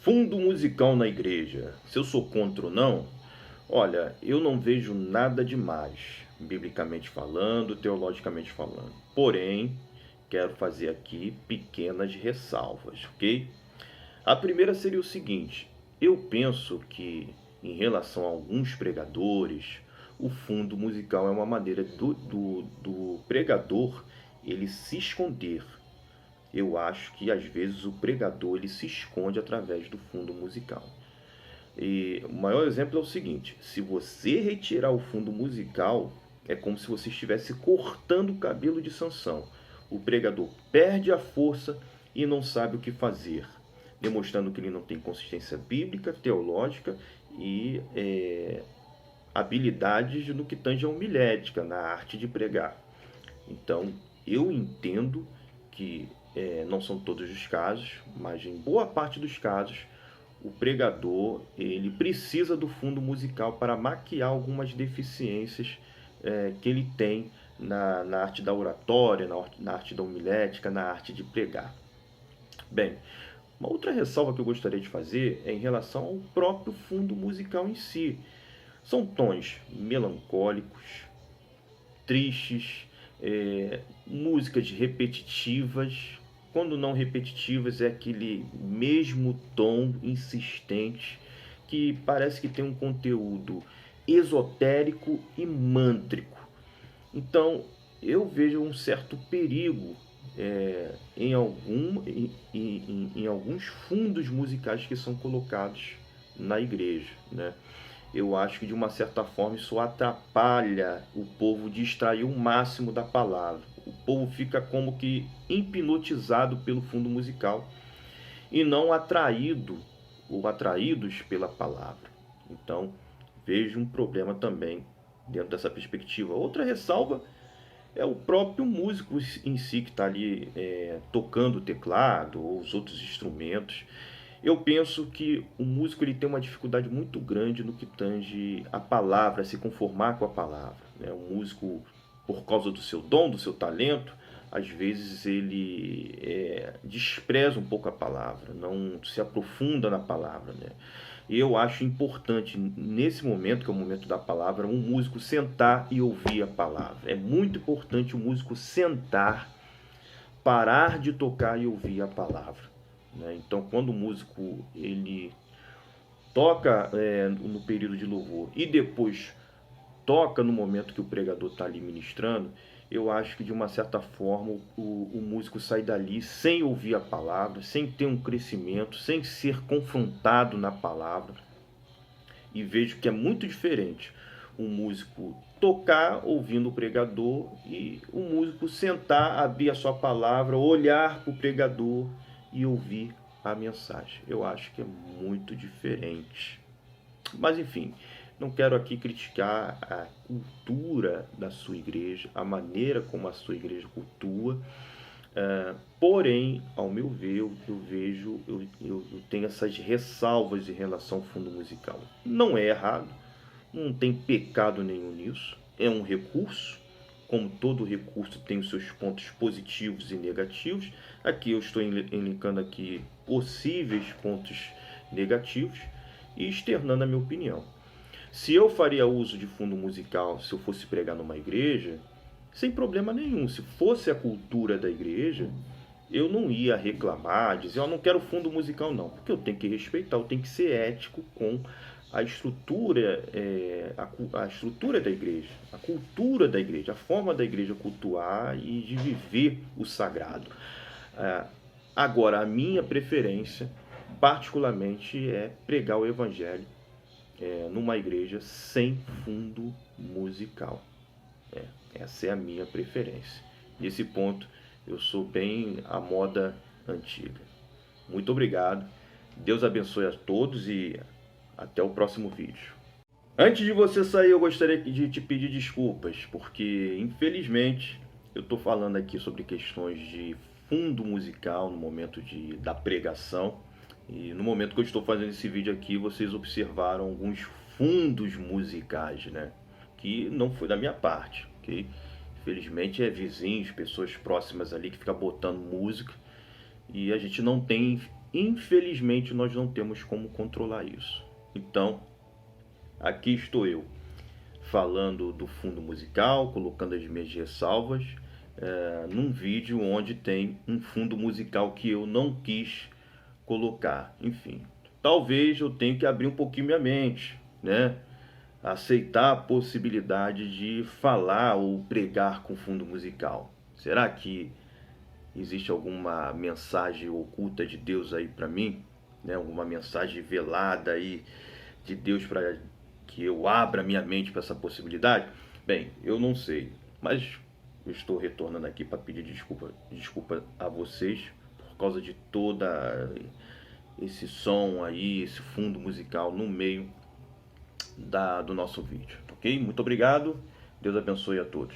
Fundo musical na igreja, se eu sou contra ou não? Olha, eu não vejo nada demais, biblicamente falando, teologicamente falando. Porém, quero fazer aqui pequenas ressalvas, ok? A primeira seria o seguinte: eu penso que, em relação a alguns pregadores, o fundo musical é uma maneira do pregador ele se esconder. Eu acho que às vezes o pregador ele se esconde através do fundo musical. E o maior exemplo é o seguinte: se você retirar o fundo musical, é como se você estivesse cortando o cabelo de Sansão. O pregador perde a força e não sabe o que fazer, demonstrando que ele não tem consistência bíblica, teológica e habilidades no que tange a homilética, na arte de pregar. Então, eu entendo que não são todos os casos, mas em boa parte dos casos, o pregador ele precisa do fundo musical para maquiar algumas deficiências que ele tem na arte da oratória, na arte da homilética, na arte de pregar. Bem, uma outra ressalva que eu gostaria de fazer é em relação ao próprio fundo musical em si. São tons melancólicos, tristes, músicas repetitivas. Quando não repetitivas, é aquele mesmo tom insistente que parece que tem um conteúdo esotérico e mântrico. Então, eu vejo um certo perigo em alguns fundos musicais que são colocados na igreja, né? Eu acho que de uma certa forma isso atrapalha o povo de extrair o máximo da palavra. O povo fica como que hipnotizado pelo fundo musical e não atraído ou atraídos pela palavra. Então, vejo um problema também dentro dessa perspectiva. Outra ressalva é o próprio músico em si que está ali tocando o teclado ou os outros instrumentos. Eu penso que o músico ele tem uma dificuldade muito grande no que tange a palavra, se conformar com a palavra, né? O músico, por causa do seu dom, do seu talento, às vezes ele despreza um pouco a palavra, não se aprofunda na palavra, né? E eu acho importante, nesse momento, que é o momento da palavra, um músico sentar e ouvir a palavra. É muito importante o músico sentar, parar de tocar e ouvir a palavra, né? Então, quando o músico ele toca no período de louvor e depois toca no momento que o pregador está ali ministrando, eu acho que de uma certa forma o músico sai dali sem ouvir a palavra, sem ter um crescimento, sem ser confrontado na palavra. E vejo que é muito diferente um músico tocar ouvindo o pregador e o músico sentar, abrir a sua palavra, olhar para o pregador e ouvir a mensagem. Eu acho que é muito diferente. Mas enfim, não quero aqui criticar a cultura da sua igreja, a maneira como a sua igreja cultua. Porém, ao meu ver, eu tenho essas ressalvas em relação ao fundo musical. Não é errado, não tem pecado nenhum nisso, é um recurso. Como todo recurso tem os seus pontos positivos e negativos. Aqui eu estou elencando aqui possíveis pontos negativos e externando a minha opinião. Se eu faria uso de fundo musical se eu fosse pregar numa igreja, sem problema nenhum. Se fosse a cultura da igreja, eu não ia reclamar, dizer, eu não quero fundo musical não, porque eu tenho que respeitar, eu tenho que ser ético com a estrutura, a estrutura da igreja, a cultura da igreja, a forma da igreja cultuar e de viver o sagrado. Agora, a minha preferência, particularmente, é pregar o evangelho numa igreja sem fundo musical. Essa é a minha preferência. Nesse ponto, eu sou bem à moda antiga. Muito obrigado. Deus abençoe a todos e até o próximo vídeo. Antes de você sair, eu gostaria de te pedir desculpas, porque infelizmente eu estou falando aqui sobre questões de fundo musical no momento da pregação. E no momento que eu estou fazendo esse vídeo aqui, vocês observaram alguns fundos musicais, né? Que não foi da minha parte, ok? Infelizmente vizinhos, pessoas próximas ali que ficam botando música e a gente não tem infelizmente nós não temos como controlar isso. Então, aqui estou eu, falando do fundo musical, colocando as minhas ressalvas, num vídeo onde tem um fundo musical que eu não quis colocar. Enfim, talvez eu tenha que abrir um pouquinho minha mente, né? Aceitar a possibilidade de falar ou pregar com fundo musical. Será que existe alguma mensagem oculta de Deus aí para mim, né? Alguma mensagem velada aí de Deus para que eu abra minha mente para essa possibilidade? Bem, eu não sei, mas eu estou retornando aqui para pedir desculpa a vocês por causa de toda esse som aí, esse fundo musical no meio do nosso vídeo, ok? Muito obrigado, Deus abençoe a todos.